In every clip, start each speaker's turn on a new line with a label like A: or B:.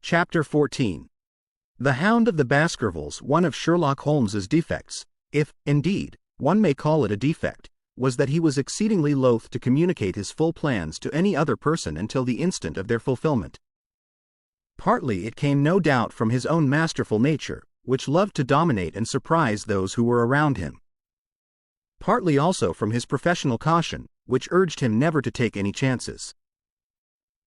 A: Chapter 14. The Hound of the Baskervilles. One of Sherlock Holmes's defects, if, indeed, one may call it a defect, was that he was exceedingly loath to communicate his full plans to any other person until the instant of their fulfillment. Partly it came no doubt from his own masterful nature, which loved to dominate and surprise those who were around him. Partly also from his professional caution, which urged him never to take any chances.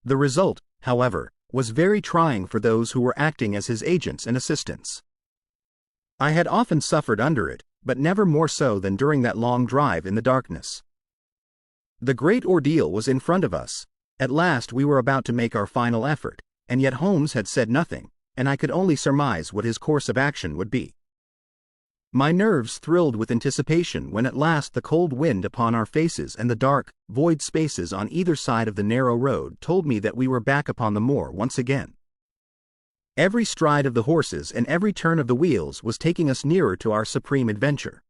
A: The result, however, was very trying for those who were acting as his agents and assistants. I had often suffered under it, but never more so than during that long drive in the darkness. The great ordeal was in front of us. At last we were about to make our final effort, and yet Holmes had said nothing, and I could only surmise what his course of action would be. My nerves thrilled with anticipation when at last the cold wind upon our faces and the dark, void spaces on either side of the narrow road told me that we were back upon the moor once again. Every stride of the horses and every turn of the wheels was taking us nearer to our supreme adventure.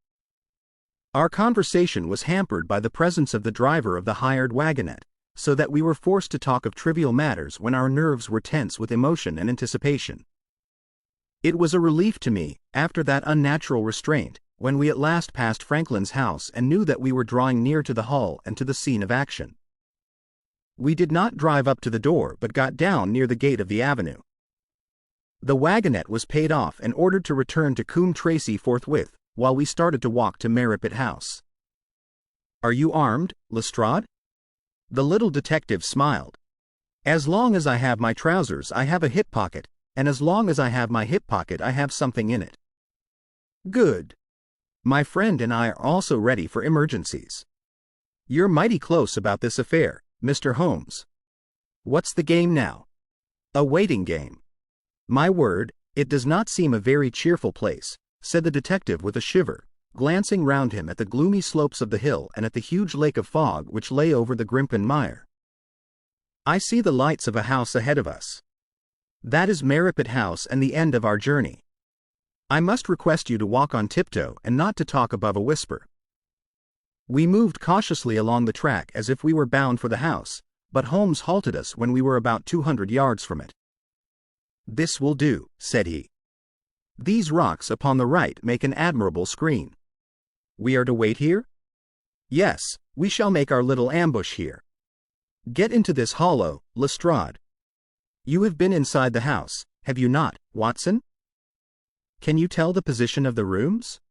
A: Our conversation was hampered by the presence of the driver of the hired wagonette, so that we were forced to talk of trivial matters when our nerves were tense with emotion and anticipation. It was a relief to me, after that unnatural restraint, when we at last passed Franklin's house and knew that we were drawing near to the hall and to the scene of action. We did not drive up to the door but got down near the gate of the avenue. The wagonette was paid off and ordered to return to Coombe Tracey forthwith, while we started to walk to Merripit House. "Are you armed, Lestrade?" The little detective smiled. "As long as I have my trousers I have a hip pocket, and as long as I have my hip pocket I have something in it." "Good. My friend and I are also ready for emergencies. You're mighty close about this affair, Mr. Holmes. What's the game now?" "A waiting game." "My word, it does not seem a very cheerful place," said the detective with a shiver, glancing round him at the gloomy slopes of the hill and at the huge lake of fog which lay over the Grimpen Mire. "I see the lights of a house ahead of us. That is Merripit House and the end of our journey. I must request you to walk on tiptoe and not to talk above a whisper." We moved cautiously along the track as if we were bound for the house, but Holmes halted us when we were about 200 yards from it. "This will do," said he. "These rocks upon the right make an admirable screen. We are to wait here?" "Yes, we shall make our little ambush here. Get into this hollow, Lestrade. You have been inside the house, have you not, Watson? Can you tell the position of the rooms?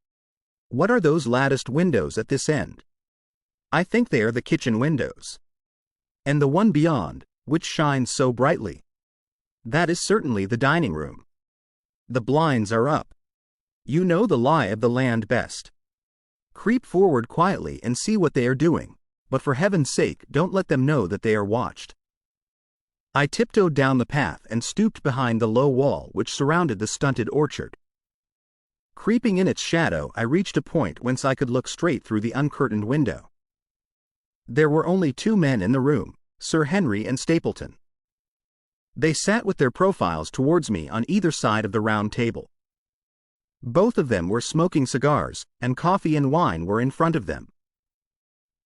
A: What are those latticed windows at this end?" "I think they are the kitchen windows." "And the one beyond, which shines so brightly?" "That is certainly the dining room." "The blinds are up. You know the lie of the land best. Creep forward quietly and see what they are doing, but for heaven's sake don't let them know that they are watched." I tiptoed down the path and stooped behind the low wall which surrounded the stunted orchard. Creeping in its shadow I reached a point whence I could look straight through the uncurtained window. There were only two men in the room, Sir Henry and Stapleton. They sat with their profiles towards me on either side of the round table. Both of them were smoking cigars, and coffee and wine were in front of them.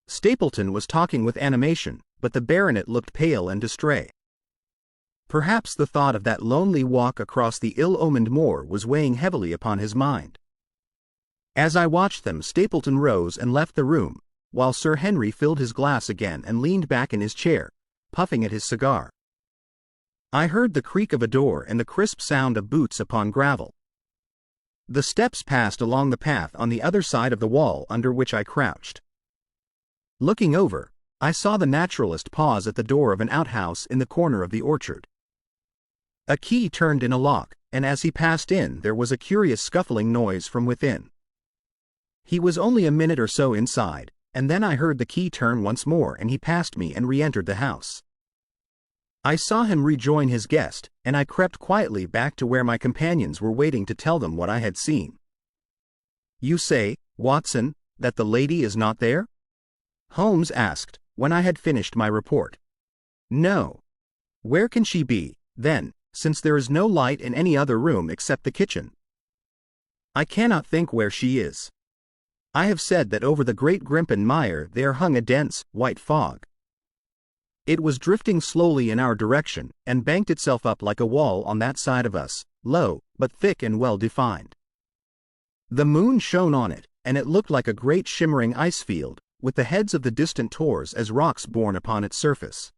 A: Stapleton was talking with animation, but the baronet looked pale and distrait. Perhaps the thought of that lonely walk across the ill-omened moor was weighing heavily upon his mind. As I watched them, Stapleton rose and left the room, while Sir Henry filled his glass again and leaned back in his chair, puffing at his cigar. I heard the creak of a door and the crisp sound of boots upon gravel. The steps passed along the path on the other side of the wall under which I crouched. Looking over, I saw the naturalist pause at the door of an outhouse in the corner of the orchard. A key turned in a lock, and as he passed in there was a curious scuffling noise from within. He was only a minute or so inside, and then I heard the key turn once more and he passed me and re-entered the house. I saw him rejoin his guest, and I crept quietly back to where my companions were waiting to tell them what I had seen. "You say, Watson, that the lady is not there?" Holmes asked, when I had finished my report. "No. Where can she be, then, since there is no light in any other room except the kitchen?" "I cannot think where she is. I have said that over the great Grimpen Mire there hung a dense, white fog." It was drifting slowly in our direction, and banked itself up like a wall on that side of us, low, but thick and well-defined. The moon shone on it, and it looked like a great shimmering ice field, with the heads of the distant tors as rocks borne upon its surface.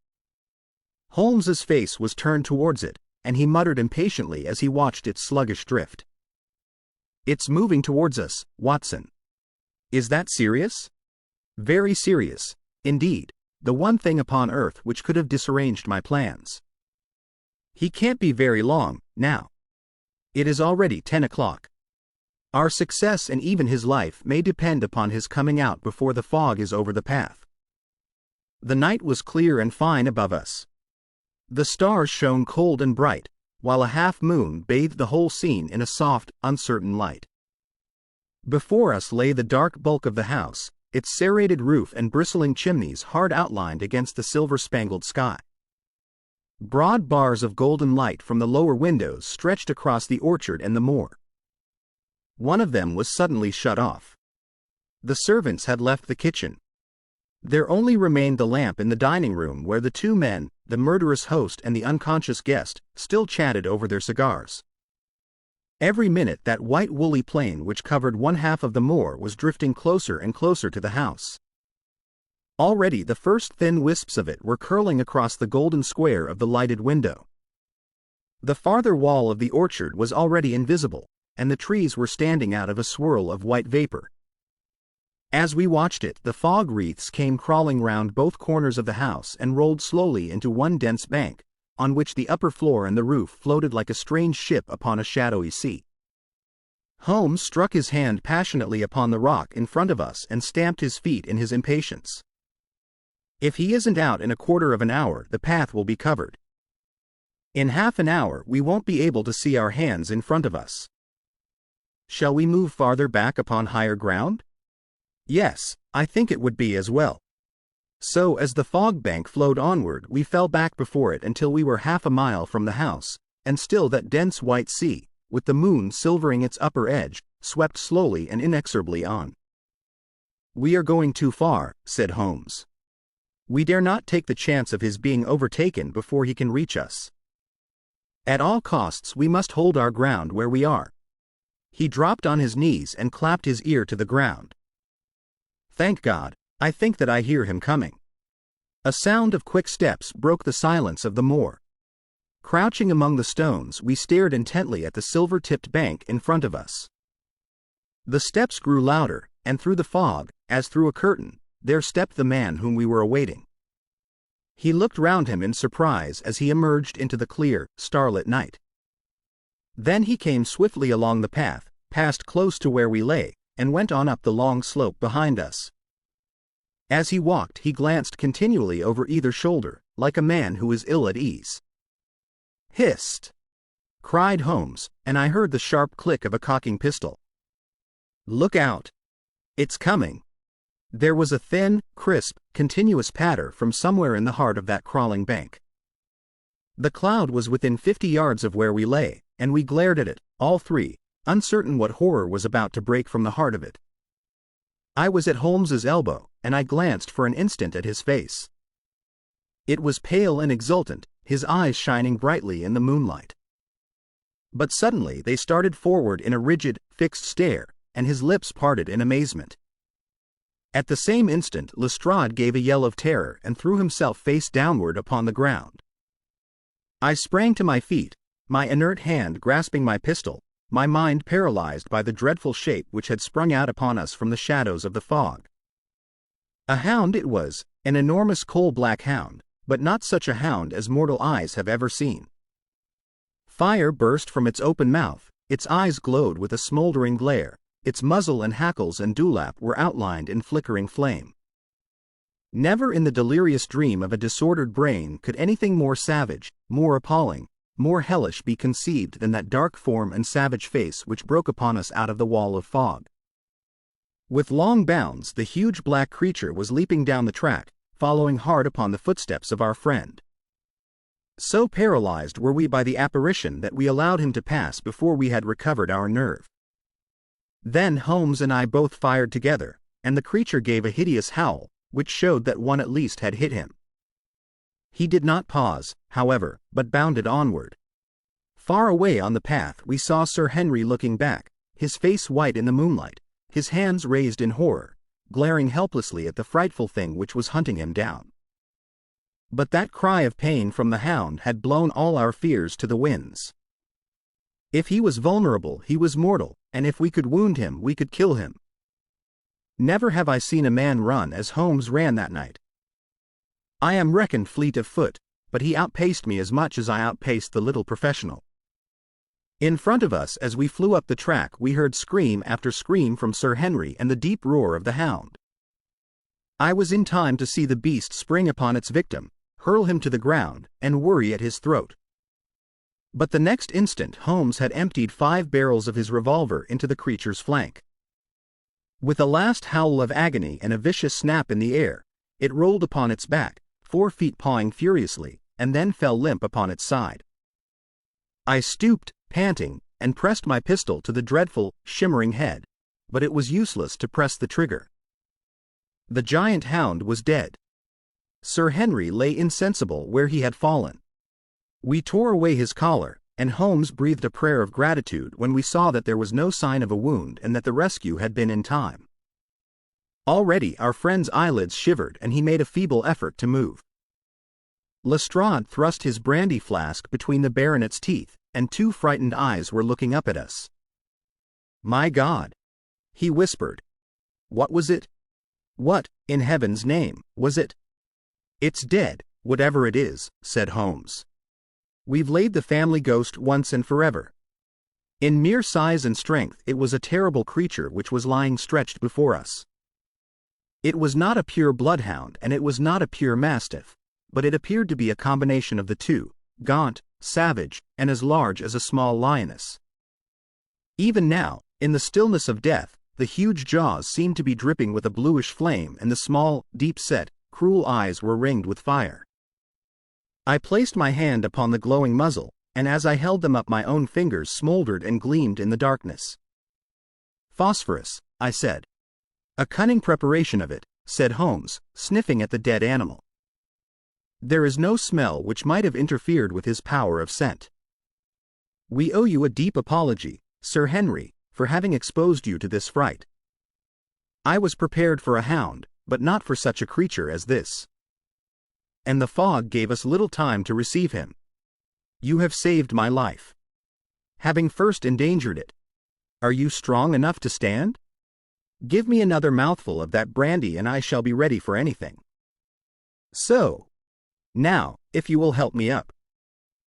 A: Holmes's face was turned towards it, and he muttered impatiently as he watched its sluggish drift. "It's moving towards us, Watson." "Is that serious?" "Very serious, indeed, the one thing upon earth which could have disarranged my plans. He can't be very long, now. It is already 10 o'clock. Our success and even his life may depend upon his coming out before the fog is over the path." The night was clear and fine above us. The stars shone cold and bright, while a half-moon bathed the whole scene in a soft, uncertain light. Before us lay the dark bulk of the house, its serrated roof and bristling chimneys hard outlined against the silver-spangled sky. Broad bars of golden light from the lower windows stretched across the orchard and the moor. One of them was suddenly shut off. The servants had left the kitchen. There only remained the lamp in the dining room where the two men, the murderous host and the unconscious guest, still chatted over their cigars. Every minute that white woolly plain which covered one half of the moor was drifting closer and closer to the house. Already the first thin wisps of it were curling across the golden square of the lighted window. The farther wall of the orchard was already invisible, and the trees were standing out of a swirl of white vapor. As we watched it, the fog wreaths came crawling round both corners of the house and rolled slowly into one dense bank, on which the upper floor and the roof floated like a strange ship upon a shadowy sea. Holmes struck his hand passionately upon the rock in front of us and stamped his feet in his impatience. "If he isn't out in a quarter of an hour, the path will be covered. In half an hour we won't be able to see our hands in front of us. Shall we move farther back upon higher ground?" "Yes, I think it would be as well." So as the fog bank flowed onward, we fell back before it until we were half a mile from the house, and still that dense white sea, with the moon silvering its upper edge, swept slowly and inexorably on. "We are going too far," said Holmes. "We dare not take the chance of his being overtaken before he can reach us. At all costs we must hold our ground where we are." He dropped on his knees and clapped his ear to the ground. "Thank God, I think that I hear him coming." A sound of quick steps broke the silence of the moor. Crouching among the stones, we stared intently at the silver-tipped bank in front of us. The steps grew louder, and through the fog, as through a curtain, there stepped the man whom we were awaiting. He looked round him in surprise as he emerged into the clear, starlit night. Then he came swiftly along the path, passed close to where we lay, and went on up the long slope behind us. As he walked, he glanced continually over either shoulder, like a man who is ill at ease. "Hist!" cried Holmes, and I heard the sharp click of a cocking pistol. "Look out! It's coming!" There was a thin, crisp, continuous patter from somewhere in the heart of that crawling bank. The cloud was within 50 yards of where we lay, and we glared at it, all three, uncertain what horror was about to break from the heart of it. I was at Holmes's elbow, and I glanced for an instant at his face. It was pale and exultant, his eyes shining brightly in the moonlight. But suddenly they started forward in a rigid, fixed stare, and his lips parted in amazement. At the same instant Lestrade gave a yell of terror and threw himself face downward upon the ground. I sprang to my feet, my inert hand grasping my pistol, my mind paralyzed by the dreadful shape which had sprung out upon us from the shadows of the fog. A hound it was, an enormous coal-black hound, but not such a hound as mortal eyes have ever seen. Fire burst from its open mouth, its eyes glowed with a smoldering glare, its muzzle and hackles and dewlap were outlined in flickering flame. Never in the delirious dream of a disordered brain could anything more savage, more appalling, more hellish be conceived than that dark form and savage face which broke upon us out of the wall of fog. With long bounds the huge black creature was leaping down the track, following hard upon the footsteps of our friend. So paralyzed were we by the apparition that we allowed him to pass before we had recovered our nerve. Then Holmes and I both fired together, and the creature gave a hideous howl, which showed that one at least had hit him. He did not pause, however, but bounded onward. Far away on the path we saw Sir Henry looking back, his face white in the moonlight, his hands raised in horror, glaring helplessly at the frightful thing which was hunting him down. But that cry of pain from the hound had blown all our fears to the winds. If he was vulnerable, he was mortal, and if we could wound him, we could kill him. Never have I seen a man run as Holmes ran that night. I am reckoned fleet of foot, but he outpaced me as much as I outpaced the little professional. In front of us as we flew up the track we heard scream after scream from Sir Henry and the deep roar of the hound. I was in time to see the beast spring upon its victim, hurl him to the ground, and worry at his throat. But the next instant Holmes had emptied 5 barrels of his revolver into the creature's flank. With a last howl of agony and a vicious snap in the air, it rolled upon its back, 4 feet pawing furiously, and then fell limp upon its side. I stooped, panting, and pressed my pistol to the dreadful, shimmering head, but it was useless to press the trigger. The giant hound was dead. Sir Henry lay insensible where he had fallen. We tore away his collar, and Holmes breathed a prayer of gratitude when we saw that there was no sign of a wound and that the rescue had been in time. Already our friend's eyelids shivered and he made a feeble effort to move. Lestrade thrust his brandy flask between the baronet's teeth, and 2 frightened eyes were looking up at us. "My God!" he whispered. "What was it? What, in heaven's name, was it?" "It's dead, whatever it is," said Holmes. "We've laid the family ghost once and forever." In mere size and strength it was a terrible creature which was lying stretched before us. It was not a pure bloodhound and it was not a pure mastiff, but it appeared to be a combination of the two, gaunt, savage, and as large as a small lioness. Even now, in the stillness of death, the huge jaws seemed to be dripping with a bluish flame and the small, deep-set, cruel eyes were ringed with fire. I placed my hand upon the glowing muzzle, and as I held them up my own fingers smoldered and gleamed in the darkness. "Phosphorus," I said. "A cunning preparation of it," said Holmes, sniffing at the dead animal. "There is no smell which might have interfered with his power of scent. We owe you a deep apology, Sir Henry, for having exposed you to this fright. I was prepared for a hound, but not for such a creature as this. And the fog gave us little time to receive him. You have saved my life, having first endangered it. Are you strong enough to stand? Give me another mouthful of that brandy and I shall be ready for anything. So, now, if you will help me up.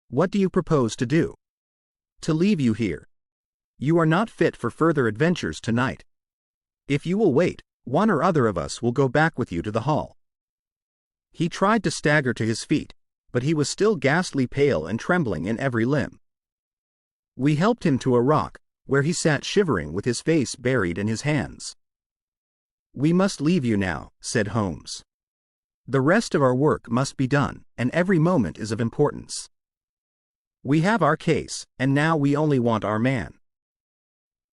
A: What do you propose to do?" "To leave you here. You are not fit for further adventures tonight. If you will wait, one or other of us will go back with you to the hall." He tried to stagger to his feet, but he was still ghastly pale and trembling in every limb. We helped him to a rock, where he sat shivering with his face buried in his hands. "We must leave you now," said Holmes. "The rest of our work must be done, and every moment is of importance. We have our case, and now we only want our man.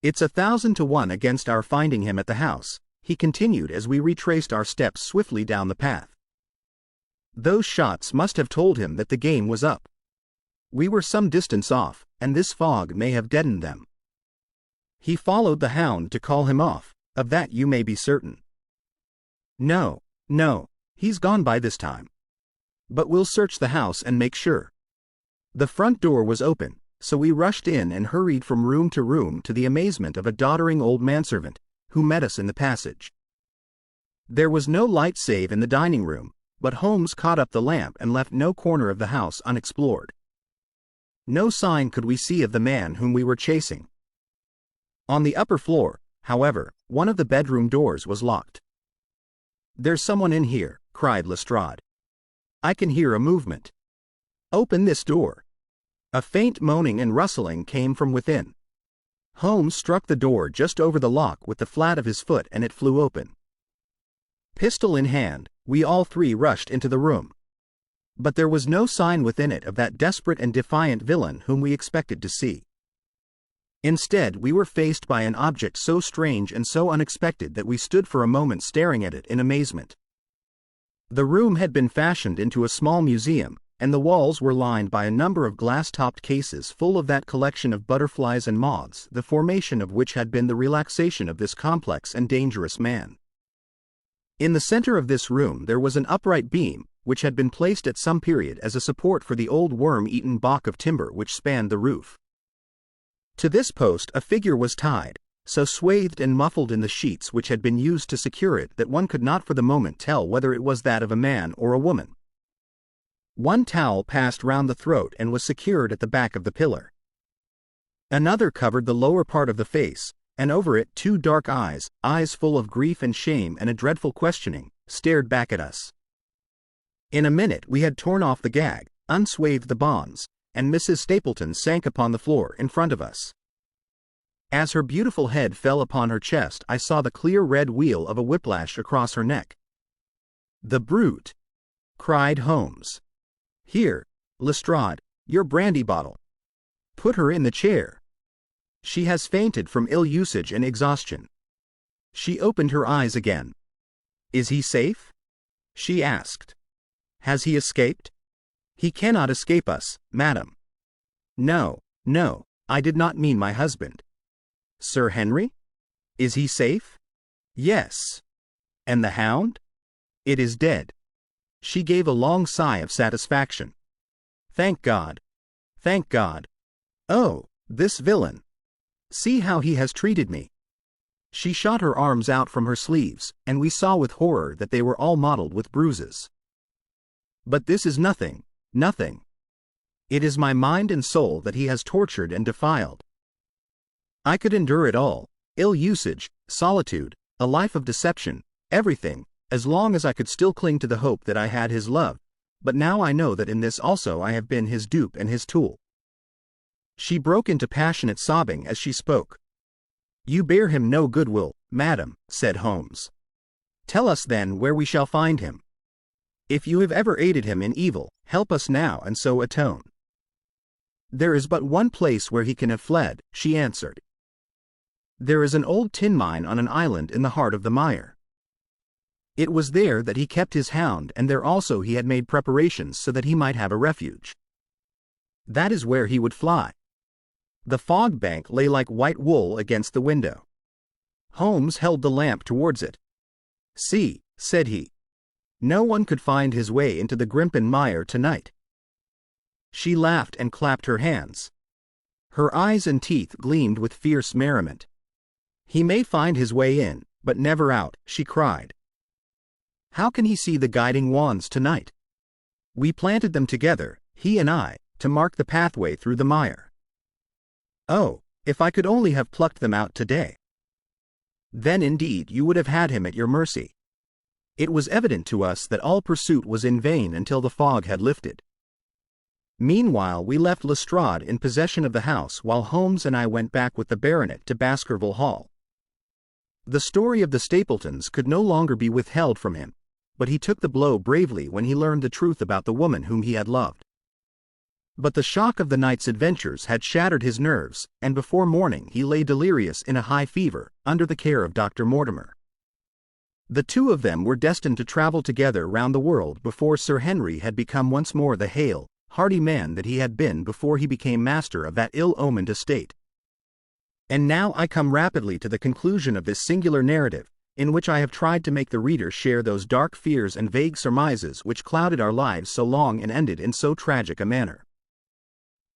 A: It's 1,000 to 1 against our finding him at the house," he continued as we retraced our steps swiftly down the path. "Those shots must have told him that the game was up. We were some distance off, and this fog may have deadened them. He followed the hound to call him off, of that you may be certain. No, he's gone by this time. But we'll search the house and make sure." The front door was open, so we rushed in and hurried from room to room to the amazement of a doddering old manservant, who met us in the passage. There was no light save in the dining room, but Holmes caught up the lamp and left no corner of the house unexplored. No sign could we see of the man whom we were chasing. On the upper floor, however, one of the bedroom doors was locked. "There's someone in here," cried Lestrade. "I can hear a movement. Open this door." A faint moaning and rustling came from within. Holmes struck the door just over the lock with the flat of his foot and it flew open. Pistol in hand, we all 3 rushed into the room. But there was no sign within it of that desperate and defiant villain whom we expected to see. Instead, we were faced by an object so strange and so unexpected that we stood for a moment staring at it in amazement. The room had been fashioned into a small museum, and the walls were lined by a number of glass-topped cases full of that collection of butterflies and moths, the formation of which had been the relaxation of this complex and dangerous man. In the center of this room there was an upright beam, which had been placed at some period as a support for the old worm-eaten balk of timber which spanned the roof. To this post a figure was tied, so swathed and muffled in the sheets which had been used to secure it that one could not for the moment tell whether it was that of a man or a woman. One towel passed round the throat and was secured at the back of the pillar. Another covered the lower part of the face, and over it 2 dark eyes, eyes full of grief and shame and a dreadful questioning, stared back at us. In a minute we had torn off the gag, unswathed the bonds, and Mrs. Stapleton sank upon the floor in front of us. As her beautiful head fell upon her chest I saw the clear red wheal of a whiplash across her neck. "The brute!" cried Holmes. "Here, Lestrade, your brandy bottle. Put her in the chair. She has fainted from ill usage and exhaustion." She opened her eyes again. "Is he safe?" she asked. "Has he escaped?" "He cannot escape us, madam." "No, no, I did not mean my husband." "Sir Henry? Is he safe?" "Yes." "And the hound?" "It is dead." She gave a long sigh of satisfaction. "Thank God. Thank God. Oh, this villain! See how he has treated me." She shot her arms out from her sleeves, and we saw with horror that they were all mottled with bruises. "But this is nothing, nothing. It is my mind and soul that he has tortured and defiled. I could endure it all, ill usage, solitude, a life of deception, everything, as long as I could still cling to the hope that I had his love, but now I know that in this also I have been his dupe and his tool." She broke into passionate sobbing as she spoke. "You bear him no goodwill, madam," said Holmes. "Tell us then where we shall find him. If you have ever aided him in evil, help us now and so atone." "There is but one place where he can have fled," she answered. "There is an old tin mine on an island in the heart of the mire. It was there that he kept his hound, and there also he had made preparations so that he might have a refuge. That is where he would fly." The fog bank lay like white wool against the window. Holmes held the lamp towards it. "See," said he. "No one could find his way into the Grimpen mire tonight." She laughed and clapped her hands. Her eyes and teeth gleamed with fierce merriment. "He may find his way in, but never out," she cried. "How can he see the guiding wands tonight? We planted them together, he and I, to mark the pathway through the mire. Oh, if I could only have plucked them out today! Then indeed you would have had him at your mercy." It was evident to us that all pursuit was in vain until the fog had lifted. Meanwhile we left Lestrade in possession of the house while Holmes and I went back with the baronet to Baskerville Hall. The story of the Stapletons could no longer be withheld from him, but he took the blow bravely when he learned the truth about the woman whom he had loved. But the shock of the night's adventures had shattered his nerves, and before morning he lay delirious in a high fever, under the care of Dr. Mortimer. The two of them were destined to travel together round the world before Sir Henry had become once more the hale, hearty man that he had been before he became master of that ill-omened estate. And now I come rapidly to the conclusion of this singular narrative, in which I have tried to make the reader share those dark fears and vague surmises which clouded our lives so long and ended in so tragic a manner.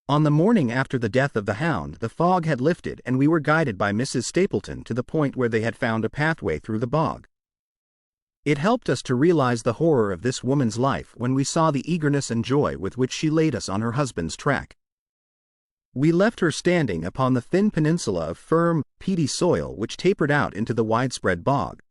A: On the morning after the death of the hound the fog had lifted and we were guided by Mrs. Stapleton to the point where they had found a pathway through the bog. It helped us to realize the horror of this woman's life when we saw the eagerness and joy with which she laid us on her husband's track. We left her standing upon the thin peninsula of firm, peaty soil which tapered out into the widespread bog.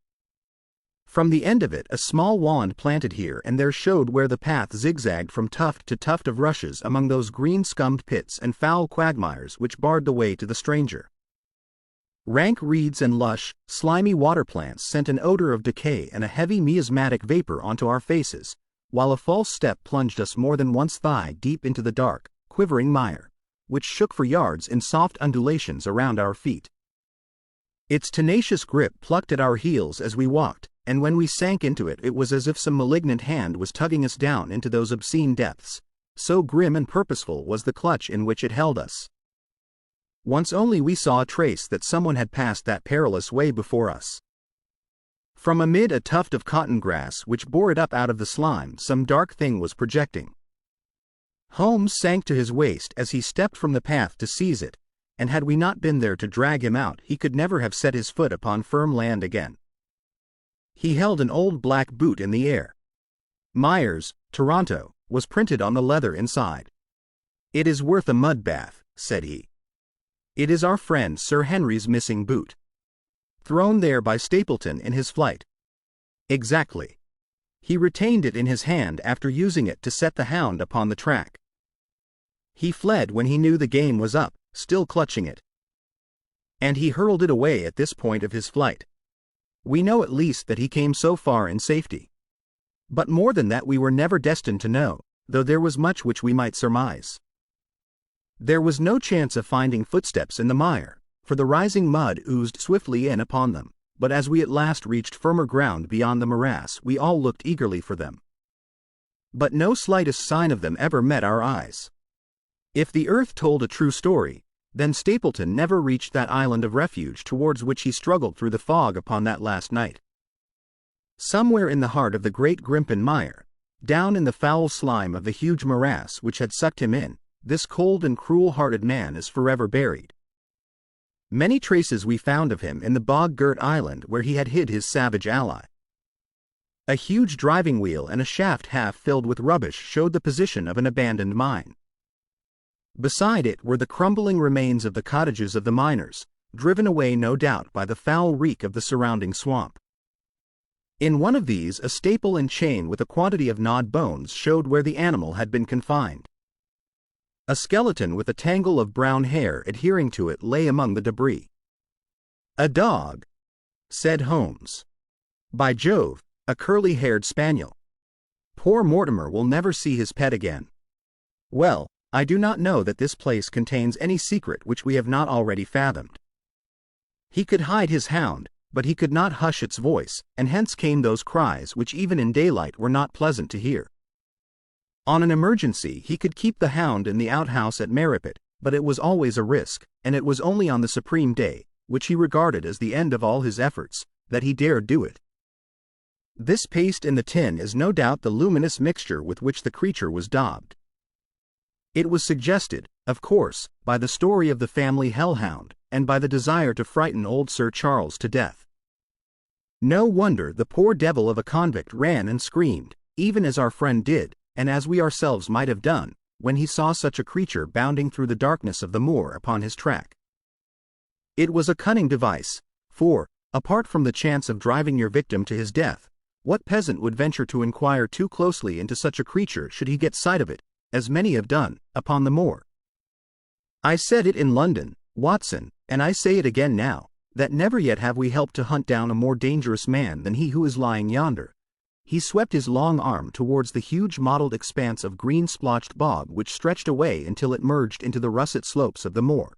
A: From the end of it a small wand planted here and there showed where the path zigzagged from tuft to tuft of rushes among those green-scummed pits and foul quagmires which barred the way to the stranger. Rank reeds and lush, slimy water plants sent an odor of decay and a heavy miasmatic vapor onto our faces, while a false step plunged us more than once thigh-deep into the dark, quivering mire, which shook for yards in soft undulations around our feet. Its tenacious grip plucked at our heels as we walked, and when we sank into it, it was as if some malignant hand was tugging us down into those obscene depths. So grim and purposeful was the clutch in which it held us. Once only we saw a trace that someone had passed that perilous way before us. From amid a tuft of cotton grass which bore it up out of the slime, some dark thing was projecting. Holmes sank to his waist as he stepped from the path to seize it, and had we not been there to drag him out, he could never have set his foot upon firm land again. He held an old black boot in the air. Myers, Toronto, was printed on the leather inside. "It is worth a mud bath," said he. "It is our friend Sir Henry's missing boot. Thrown there by Stapleton in his flight." "Exactly. He retained it in his hand after using it to set the hound upon the track. He fled when he knew the game was up, still clutching it. And he hurled it away at this point of his flight. We know at least that he came so far in safety. But more than that we were never destined to know, though there was much which we might surmise. There was no chance of finding footsteps in the mire, for the rising mud oozed swiftly in upon them, but as we at last reached firmer ground beyond the morass, we all looked eagerly for them. But no slightest sign of them ever met our eyes. If the earth told a true story, then Stapleton never reached that island of refuge towards which he struggled through the fog upon that last night. Somewhere in the heart of the great Grimpen mire, down in the foul slime of the huge morass which had sucked him in, this cold and cruel-hearted man is forever buried. Many traces we found of him in the bog-girt island where he had hid his savage ally. A huge driving wheel and a shaft half filled with rubbish showed the position of an abandoned mine. Beside it were the crumbling remains of the cottages of the miners, driven away no doubt by the foul reek of the surrounding swamp. In one of these a staple and chain with a quantity of gnawed bones showed where the animal had been confined. A skeleton with a tangle of brown hair adhering to it lay among the debris. "A dog," said Holmes. "By Jove, a curly-haired spaniel. Poor Mortimer will never see his pet again. Well, I do not know that this place contains any secret which we have not already fathomed. He could hide his hound, but he could not hush its voice, and hence came those cries which even in daylight were not pleasant to hear. On an emergency he could keep the hound in the outhouse at Merripit, but it was always a risk, and it was only on the supreme day, which he regarded as the end of all his efforts, that he dared do it. This paste in the tin is no doubt the luminous mixture with which the creature was daubed. It was suggested, of course, by the story of the family hellhound, and by the desire to frighten old Sir Charles to death. No wonder the poor devil of a convict ran and screamed, even as our friend did, and as we ourselves might have done, when he saw such a creature bounding through the darkness of the moor upon his track. It was a cunning device, for, apart from the chance of driving your victim to his death, what peasant would venture to inquire too closely into such a creature should he get sight of it, as many have done, upon the moor? I said it in London, Watson, and I say it again now, that never yet have we helped to hunt down a more dangerous man than he who is lying yonder. He swept his long arm towards the huge mottled expanse of green splotched bog which stretched away until it merged into the russet slopes of the moor.